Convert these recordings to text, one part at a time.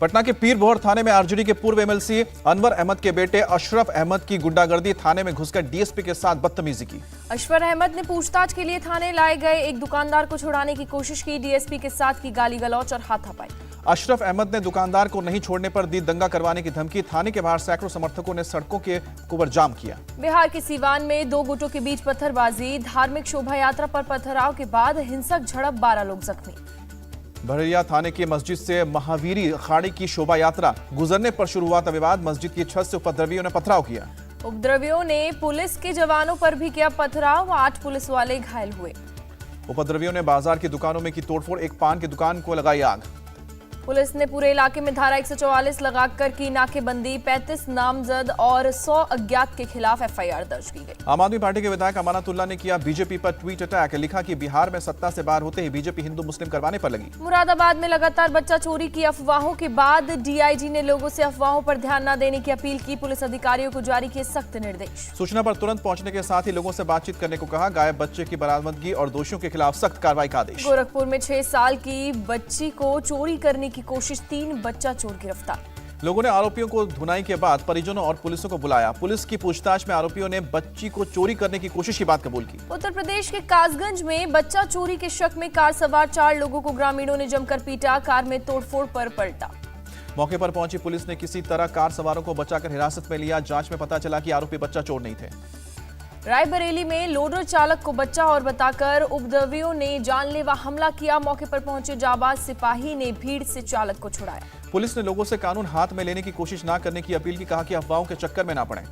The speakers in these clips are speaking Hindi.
पटना के पीर बोहर थाने में आरजेडी के पूर्व एमएलसी अनवर अहमद के बेटे अशरफ अहमद की गुंडागर्दी, थाने में घुसकर डीएसपी के साथ बदतमीजी की। अशरफ अहमद ने पूछताछ के लिए थाने लाए गए एक दुकानदार को छुड़ाने की कोशिश की। डीएसपी के साथ की गाली गलौच और हाथापाई। अशरफ अहमद ने दुकानदार को नहीं छोड़ने पर दी दंगा करवाने की धमकी। थाने के बाहर सैकड़ों समर्थकों ने सड़कों के ऊपर जाम किया। बिहार के सीवान में दो गुटों के बीच पत्थरबाजी। धार्मिक शोभा यात्रा पर पथराव के बाद हिंसक झड़प, 12 लोग जख्मी। बहरिया थाने की मस्जिद से महावीरी अखाड़े की शोभा यात्रा गुजरने पर शुरू हुआ था विवाद। मस्जिद की छत से उपद्रवियों ने पथराव किया। उपद्रवियों ने पुलिस के जवानों पर भी किया पथराव, 8 पुलिस वाले घायल हुए। उपद्रवियों ने बाजार की दुकानों में की तोड़फोड़, एक पान की दुकान को लगाई आग। पुलिस ने पूरे इलाके में धारा 144 लगाकर की नाकेबंदी। 35 नामजद और 100 अज्ञात के खिलाफ एफआईआर दर्ज की गई। आम आदमी पार्टी के विधायक अमानतुल्लाह ने किया बीजेपी पर ट्वीट अटैक। लिखा कि बिहार में सत्ता से बाहर होते ही बीजेपी हिंदू मुस्लिम करवाने पर लगी। मुरादाबाद में लगातार बच्चा चोरी की अफवाहों के बाद डीआईजी ने लोगों से अफवाहों पर ध्यान न देने की अपील की। पुलिस अधिकारियों को जारी किए सख्त निर्देश। सूचना पर तुरंत पहुंचने के साथ ही लोगों से बातचीत करने को कहा। गायब बच्चे की बरामदगी और दोषियों के खिलाफ सख्त कार्रवाई का आदेश। गोरखपुर में 6 साल की बच्ची को चोरी करने की कोशिश, 3 बच्चा चोर गिरफ्तार। लोगों ने आरोपियों को धुनाई के बाद परिजनों और पुलिसों को बुलाया। पुलिस की पूछताछ में आरोपियों ने बच्ची को चोरी करने की कोशिश की बात कबूल की। उत्तर प्रदेश के कासगंज में बच्चा चोरी के शक में कार सवार 4 लोगों को ग्रामीणों ने जमकर पीटा। कार में तोड़फोड़ पर पलटा। मौके पर पहुंची पुलिस ने किसी तरह कार सवारों को बचाकर हिरासत में लिया। जांच में पता चला कि आरोपी बच्चा चोर नहीं थे। रायबरेली में लोडर चालक को बच्चा और बताकर उपद्रवियों ने जानलेवा हमला किया। मौके पर पहुंचे जाबाज सिपाही ने भीड़ से चालक को छुड़ाया। पुलिस ने लोगों से कानून हाथ में लेने की कोशिश न करने की अपील की। कहा कि अफवाहों के चक्कर में ना पड़ें।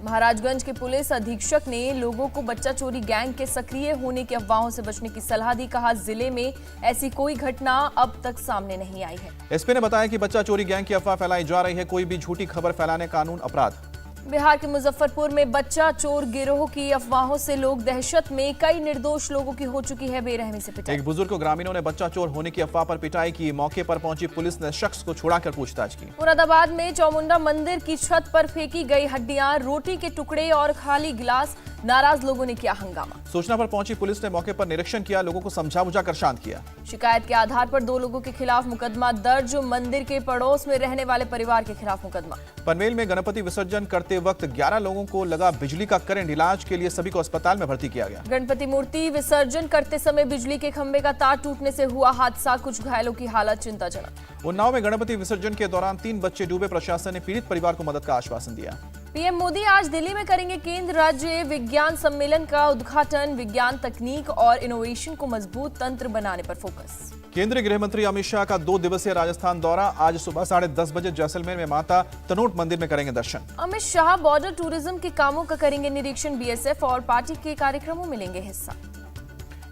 महाराजगंज के पुलिस अधीक्षक ने लोगों को बच्चा चोरी गैंग के सक्रिय होने की अफवाहों से बचने की सलाह दी। कहा, जिले में ऐसी कोई घटना अब तक सामने नहीं आई है। एसपी ने बताया कि बच्चा चोरी गैंग की अफवाह फैलाई जा रही है। कोई भी झूठी खबर फैलाने कानून अपराध। बिहार के मुजफ्फरपुर में बच्चा चोर गिरोह की अफवाहों से लोग दहशत में। कई निर्दोष लोगों की हो चुकी है बेरहमी से पिटाई। एक बुजुर्ग को ग्रामीणों ने बच्चा चोर होने की अफवाह पर पिटाई की। मौके पर पहुंची पुलिस ने शख्स को छुड़ाकर पूछताछ की। मुरादाबाद में चामुंडा मंदिर की छत पर फेंकी गई हड्डियां, रोटी के टुकड़े और खाली गिलास। नाराज लोगों ने किया हंगामा। सूचना पर पहुंची पुलिस ने मौके पर निरीक्षण किया। लोगों को समझा बुझाकर शांत किया। शिकायत के आधार पर 2 लोगों के खिलाफ मुकदमा दर्ज। मंदिर के पड़ोस में रहने वाले परिवार के खिलाफ मुकदमा। पनवेल में गणपति विसर्जन करते वक्त 11 लोगों को लगा बिजली का करंट। इलाज के लिए सभी को अस्पताल में भर्ती किया गया। गणपति मूर्ति विसर्जन करते समय बिजली के खंभे का तार टूटने से हुआ हादसा। कुछ घायलों की हालत चिंताजनक। उन्नाव में गणपति विसर्जन के दौरान 3 बच्चे डूबे। प्रशासन ने पीड़ित परिवार को मदद का आश्वासन दिया। पीएम मोदी आज दिल्ली में करेंगे केंद्र राज्य विज्ञान सम्मेलन का उद्घाटन। विज्ञान, तकनीक और इनोवेशन को मजबूत तंत्र बनाने पर फोकस। केंद्रीय गृह मंत्री अमित शाह का 2 दिवसीय राजस्थान दौरा। आज सुबह 10:30 बजे जैसलमेर में माता तनोट मंदिर में करेंगे दर्शन। अमित शाह बॉर्डर टूरिज्म के कामों का करेंगे निरीक्षण। बीएसएफ और पार्टी के कार्यक्रमों में लेंगे हिस्सा।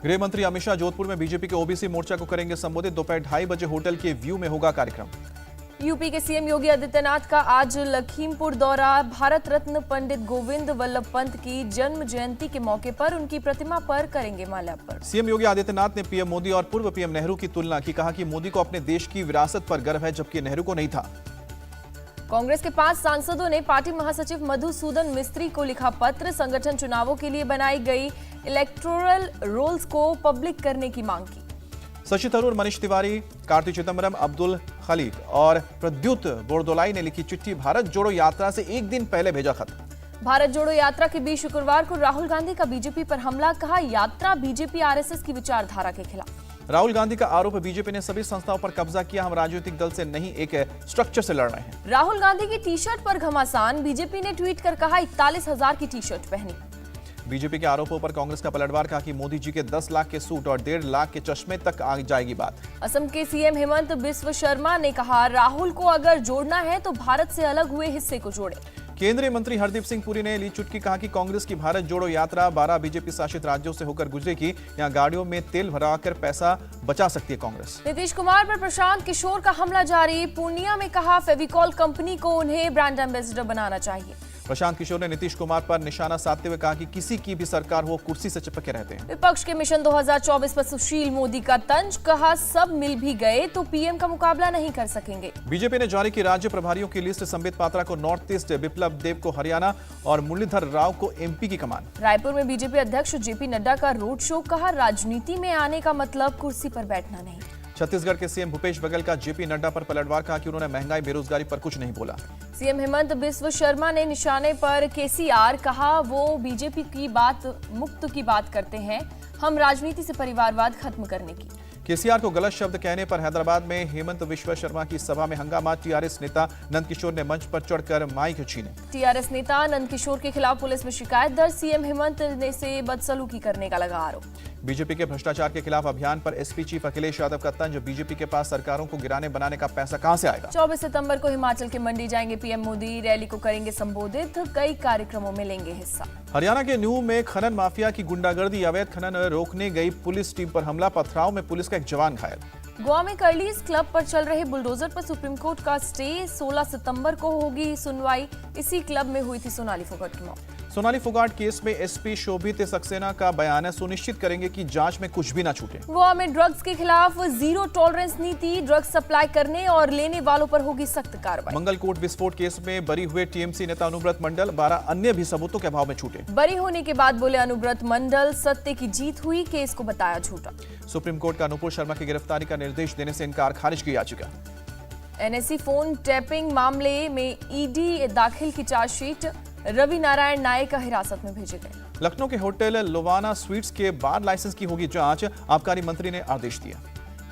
गृह मंत्री अमित शाह जोधपुर में बीजेपी के ओबीसी मोर्चा को करेंगे संबोधित। दोपहर 2:30 बजे होटल के व्यू में होगा कार्यक्रम। यूपी के सीएम योगी आदित्यनाथ का आज लखीमपुर दौरा। भारत रत्न पंडित गोविंद वल्लभ पंत की जन्म जयंती के मौके पर उनकी प्रतिमा पर करेंगे माल्यार्पण। सीएम योगी आदित्यनाथ ने पीएम मोदी और पूर्व पीएम नेहरू की तुलना की। कहा कि मोदी को अपने देश की विरासत पर गर्व है, जबकि नेहरू को नहीं था। कांग्रेस के 5 सांसदों ने पार्टी महासचिव मधुसूदन मिस्त्री को लिखा पत्र। संगठन चुनावों के लिए बनाई गई इलेक्टोरल रोल्स को पब्लिक करने की मांग की। शशि थरूर, मनीष तिवारी, कार्ति चिदम्बरम, अब्दुल खलीक और प्रद्युत बोरदोलाई ने लिखी चिट्ठी। भारत जोड़ो यात्रा से एक दिन पहले भेजा खत। भारत जोड़ो यात्रा के बीच शुक्रवार को राहुल गांधी का बीजेपी पर हमला। कहा, यात्रा बीजेपी आरएसएस की विचारधारा के खिलाफ। राहुल गांधी का आरोप, बीजेपी ने सभी संस्थाओं पर कब्जा किया। हम राजनीतिक दल से नहीं, एक स्ट्रक्चर से लड़ रहे हैं। राहुल गांधी की टी शर्ट पर घमासान। बीजेपी ने ट्वीट कर कहा, 41,000 की टी शर्ट पहनी। बीजेपी के आरोपों पर कांग्रेस का पलटवार। कहा कि मोदी जी के 10 लाख के सूट और 1.5 लाख के चश्मे तक आ जाएगी बात। असम के सीएम हेमंत बिस्व शर्मा ने कहा, राहुल को अगर जोड़ना है तो भारत से अलग हुए हिस्से को जोड़े। केंद्रीय मंत्री हरदीप सिंह पुरी ने ली चुटकी। कहा कि कांग्रेस की भारत जोड़ो यात्रा 12 बीजेपी शासित राज्यों से होकर गुजरेगी। यहां गाड़ियों में तेल भराकर पैसा बचा सकती है कांग्रेस। नीतीश कुमार पर प्रशांत किशोर का हमला जारी। पूर्णिया में कहा, फेविकॉल कंपनी को उन्हें ब्रांड एम्बेसडर बनाना चाहिए। प्रशांत किशोर ने नीतीश कुमार पर निशाना साधते हुए कहा कि किसी की भी सरकार हो, कुर्सी से चिपके रहते हैं। विपक्ष के मिशन 2024 पर सुशील मोदी का तंज। कहा, सब मिल भी गए तो पीएम का मुकाबला नहीं कर सकेंगे। बीजेपी ने जारी की राज्य प्रभारियों की लिस्ट। संबित पात्रा को नॉर्थ ईस्ट, बिप्लब देव को हरियाणा और मुरलीधर राव को एमपी की कमान। रायपुर में बीजेपी अध्यक्ष जेपी नड्डा का रोड शो। कहा, राजनीति में आने का मतलब कुर्सी पर बैठना नहीं। छत्तीसगढ़ के सीएम भूपेश बघेल का जेपी नड्डा पर पलटवार, कहा कि उन्होंने महंगाई बेरोजगारी पर कुछ नहीं बोला। सीएम हेमंत बिस्व शर्मा ने निशाने पर केसीआर, कहा वो बीजेपी की बात मुक्त की बात करते हैं, हम राजनीति से परिवारवाद खत्म करने की। केसीआर को गलत शब्द कहने पर हैदराबाद में हेमंत बिस्व शर्मा की सभा में हंगामा, टीआरएस नेता नंदकिशोर ने मंच पर चढ़कर माइक छीने। टीआरएस नेता नंदकिशोर के खिलाफ पुलिस में शिकायत दर्ज, सीएम हेमंत ने से बदसलूकी करने का लगा आरोप। बीजेपी के भ्रष्टाचार के खिलाफ अभियान पर एसपी चीफ अखिलेश यादव का तंज, बीजेपी के पास सरकारों को गिराने बनाने का पैसा कहां से आएगा। 24 सितंबर को हिमाचल के मंडी जाएंगे पीएम मोदी, रैली को करेंगे संबोधित, कई कार्यक्रमों में लेंगे हिस्सा। हरियाणा के न्यू में खनन माफिया की गुंडागर्दी, अवैध खनन रोकने गई पुलिस टीम पर हमला, पथराव में पुलिस का एक जवान घायल। गोवा में कर्लीज क्लब पर चल रहे बुलडोजर पर सुप्रीम कोर्ट का स्टे, 16 सितंबर को होगी सुनवाई। इसी क्लब में हुई थी सोनाली फोगाट की मौत। सोनाली फोगाट केस में एसपी शोभित सक्सेना का बयान है, सुनिश्चित करेंगे कि जांच में कुछ भी न छूटे। गोवा में ड्रग्स के खिलाफ जीरो टॉलरेंस नीति, ड्रग्स सप्लाई करने और लेने वालों पर होगी सख्त कार्रवाई। मंगलकोट विस्फोट केस में बरी हुए टीएमसी नेता अनुव्रत मंडल, 12 अन्य भी सबूतों के अभाव में छूटे। बरी होने के बाद बोले अनुव्रत मंडल, सत्य की जीत हुई, केस को बताया झूठा। सुप्रीम कोर्ट का अनुपुर शर्मा की गिरफ्तारी का निर्देश देने से इनकार, खारिज की याचिका। एनएससी फोन टैपिंग मामले में ईडी दाखिल की चार्जशीट, रवि नारायण नायक का हिरासत में भेजे गए। लखनऊ के होटल लोवाना स्वीट्स के बार लाइसेंस की होगी जांच, आबकारी मंत्री ने आदेश दिया।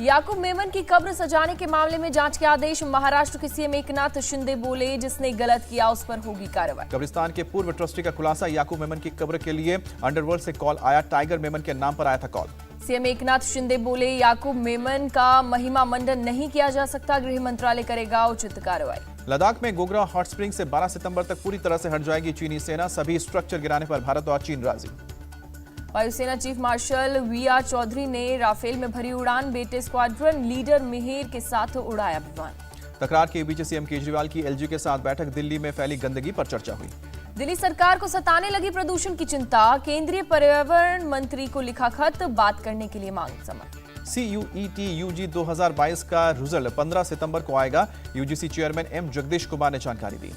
याकूब मेमन की कब्र सजाने के मामले में जांच के आदेश, महाराष्ट्र के सीएम एकनाथ शिंदे बोले, जिसने गलत किया उस पर होगी कार्रवाई। कब्रिस्तान के पूर्व ट्रस्टी का खुलासा, याकूब मेमन की कब्र के लिए अंडरवर्ल्ड से कॉल आया, टाइगर मेमन के नाम पर आया था कॉल। सीएम एकनाथ शिंदे बोले, याकूब मेमन का महिमा मंडन नहीं किया जा सकता, गृह मंत्रालय करेगा उचित कार्रवाई। लद्दाख में गोगरा हॉट स्प्रिंग से 12 सितंबर तक पूरी तरह से हट जाएगी चीनी सेना, सभी स्ट्रक्चर गिराने पर भारत और चीन राजी। वायुसेना चीफ मार्शल वीआर चौधरी ने राफेल में भरी उड़ान, बेटे स्क्वाड्रन लीडर मिहिर के साथ उड़ाया विमान। तकरार के बीच सीएम केजरीवाल की एलजी के साथ बैठक, दिल्ली में फैली गंदगी पर चर्चा हुई। दिल्ली सरकार को सताने लगी प्रदूषण की चिंता, केंद्रीय पर्यावरण मंत्री को लिखा खत, बात करने के लिए मांग समर्थन। CUET UG 2022 का रिजल्ट 15 सितंबर को आएगा, UGC chairman M Jagdish Kumar ने जानकारी दी।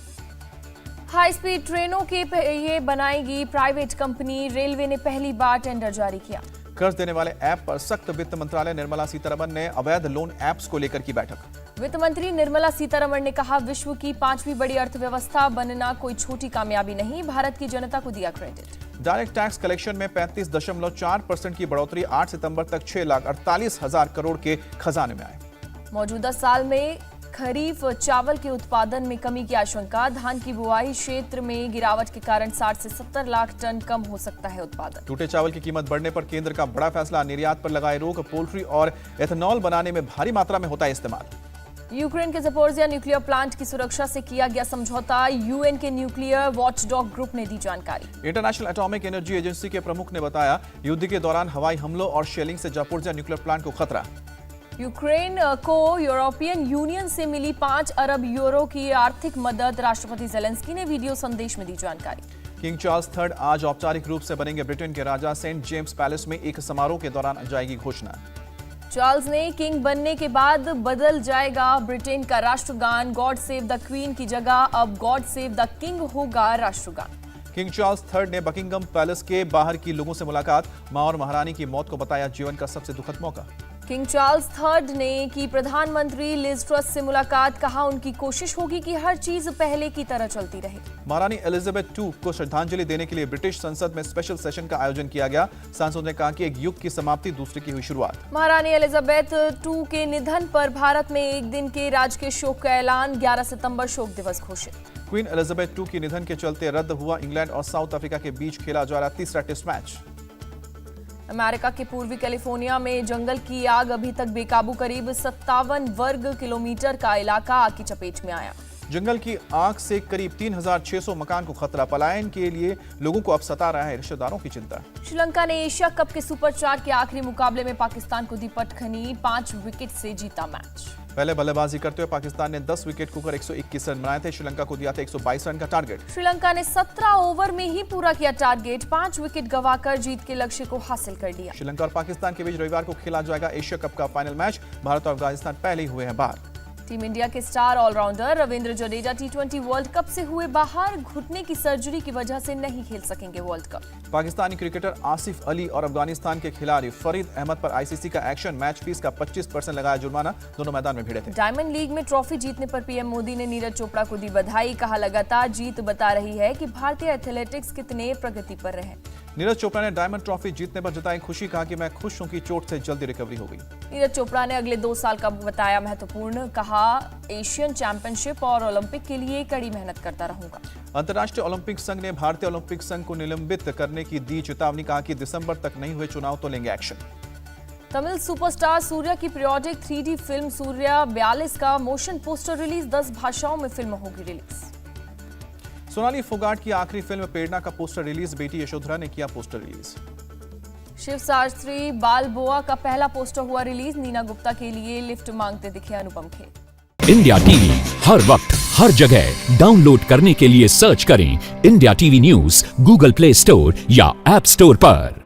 हाई स्पीड ट्रेनों के ये बनाएगी प्राइवेट कंपनी, रेलवे ने पहली बार टेंडर जारी किया। कर्ज देने वाले ऐप पर सख्त, वित्त मंत्रालय, निर्मला सीतारमण ने अवैध लोन ऐप्स को लेकर की बैठक। वित्त मंत्री निर्मला सीतारमण ने कहा, विश्व की 5वीं बड़ी अर्थव्यवस्था बनना कोई छोटी कामयाबी नहीं, भारत की जनता को दिया क्रेडिट। डायरेक्ट टैक्स कलेक्शन में 35.4% की बढ़ोतरी, 8 सितंबर तक 6,48,000 करोड़ के खजाने में आए। मौजूदा साल में खरीफ चावल के उत्पादन में कमी की आशंका, धान की बुआई क्षेत्र में गिरावट के कारण 60 से 70 लाख टन कम हो सकता है उत्पादन। टूटे चावल की कीमत बढ़ने पर केंद्र का बड़ा फैसला, निर्यात पर लगाए रोक, पोल्ट्री और एथेनॉल बनाने में भारी मात्रा में होता है इस्तेमाल। यूक्रेन के ज़पोरिज़िया न्यूक्लियर प्लांट की सुरक्षा से किया गया समझौता, यूएन के न्यूक्लियर वॉचडॉग ग्रुप ने दी जानकारी। इंटरनेशनल एटॉमिक एनर्जी एजेंसी के प्रमुख ने बताया, युद्ध के दौरान हवाई हमलों और शेलिंग से ज़पोरिज़िया न्यूक्लियर प्लांट को खतरा। यूक्रेन को यूरोपियन यूनियन से मिली 5 अरब यूरो की आर्थिक मदद, राष्ट्रपति जेलेंस्की ने वीडियो संदेश में दी जानकारी। किंग चार्ल्स III आज औपचारिक रूप से बनेंगे ब्रिटेन के राजा, सेंट जेम्स पैलेस में एक समारोह के दौरान जाएगी घोषणा। चार्ल्स ने किंग बनने के बाद बदल जाएगा ब्रिटेन का राष्ट्रगान, गॉड सेव द क्वीन की जगह अब गॉड सेव द किंग होगा राष्ट्रगान। किंग चार्ल्स III ने बकिंगम पैलेस के बाहर की लोगों से मुलाकात, मां और महारानी की मौत को बताया जीवन का सबसे दुखद मौका। किंग चार्ल्स III ने की प्रधानमंत्री लिज ट्रस से मुलाकात, कहा उनकी कोशिश होगी कि हर चीज पहले की तरह चलती रहे। महारानी एलिजाबेथ II को श्रद्धांजलि देने के लिए ब्रिटिश संसद में स्पेशल सेशन का आयोजन किया गया, सांसदों ने कहा कि एक युग की समाप्ति, दूसरे की हुई शुरुआत। महारानी एलिजाबेथ II के निधन पर भारत में एक दिन के राजकीय शोक का ऐलान, 11 सितंबर शोक दिवस घोषित। क्वीन एलिजाबेथ II के निधन के चलते रद्द हुआ इंग्लैंड और साउथ अफ्रीका के बीच खेला जा रहा तीसरा टेस्ट मैच। अमेरिका के पूर्वी कैलिफोर्निया में जंगल की आग अभी तक बेकाबू, करीब 57 वर्ग किलोमीटर का इलाका आग की चपेट में आया। जंगल की आग से करीब 3,600 मकान को खतरा, पलायन के लिए लोगों को अब सता रहा है रिश्तेदारों की चिंता। श्रीलंका ने एशिया कप के सुपर 4 के आखिरी मुकाबले में पाकिस्तान को दी पटखनी, 5 विकेट से जीता मैच। पहले बल्लेबाजी करते हुए पाकिस्तान ने 10 विकेट खोकर 121 रन बनाए थे, श्रीलंका को दिया था 122 रन का टारगेट। श्रीलंका ने 17 ओवर में ही पूरा किया टारगेट, 5 विकेट गंवाकर जीत के लक्ष्य को हासिल कर लिया। श्रीलंका और पाकिस्तान के बीच रविवार को खेला जाएगा एशिया कप का फाइनल मैच, भारत और अफगानिस्तान पहले ही हुए हैं बाहर। टीम इंडिया के स्टार ऑलराउंडर रविंद्र जडेजा टी20 वर्ल्ड कप से हुए बाहर, घुटने की सर्जरी की वजह से नहीं खेल सकेंगे world cup. Pakistani cricketer Asif Ali और अफगानिस्तान के खिलाड़ी फरीद अहमद पर आईसीसी का एक्शन, मैच फीस का 25% लगाया जुर्माना, दोनों मैदान में भिड़े थे। डायमंड लीग में ट्रॉफी जीतने पर पीएम मोदी ने नीरज चोपड़ा को दी बधाई, कहा लगातार जीत बता रही है कि भारतीय एथलेटिक्स कितने प्रगति पर रहे। नीरज चोपड़ा ने डायमंड ट्रॉफी जीतने पर जताई खुशी, कहा कि मैं खुश हूं कि चोट से जल्दी रिकवरी हो गई। नीरज चोपड़ा ने अगले 2 साल का बताया महत्वपूर्ण, कहा एशियन चैंपियनशिप और ओलंपिक के लिए कड़ी मेहनत करता रहूंगा। अंतर्राष्ट्रीय ओलंपिक संघ ने भारतीय ओलंपिक संघ को निलंबित करने की दी चेतावनी, कहा कि दिसंबर तक नहीं हुए चुनाव तो लेंगे एक्शन। तमिल सुपरस्टार सूर्या की पीरियोडिक 3D फिल्म सूर्या 42 का मोशन पोस्टर रिलीज, 10 भाषाओं में फिल्म होगी रिलीज। सोनाली फोगाट की आखिरी फिल्म प्रेरणा का पोस्टर रिलीज, बेटी यशोधरा ने किया पोस्टर रिलीज। शिव शास्त्री बालबोआ का पहला पोस्टर हुआ रिलीज, नीना गुप्ता के लिए लिफ्ट मांगते दिखे अनुपम खेर। इंडिया टीवी हर वक्त हर जगह डाउनलोड करने के लिए सर्च करें India TV news Google play store या ऐप स्टोर पर।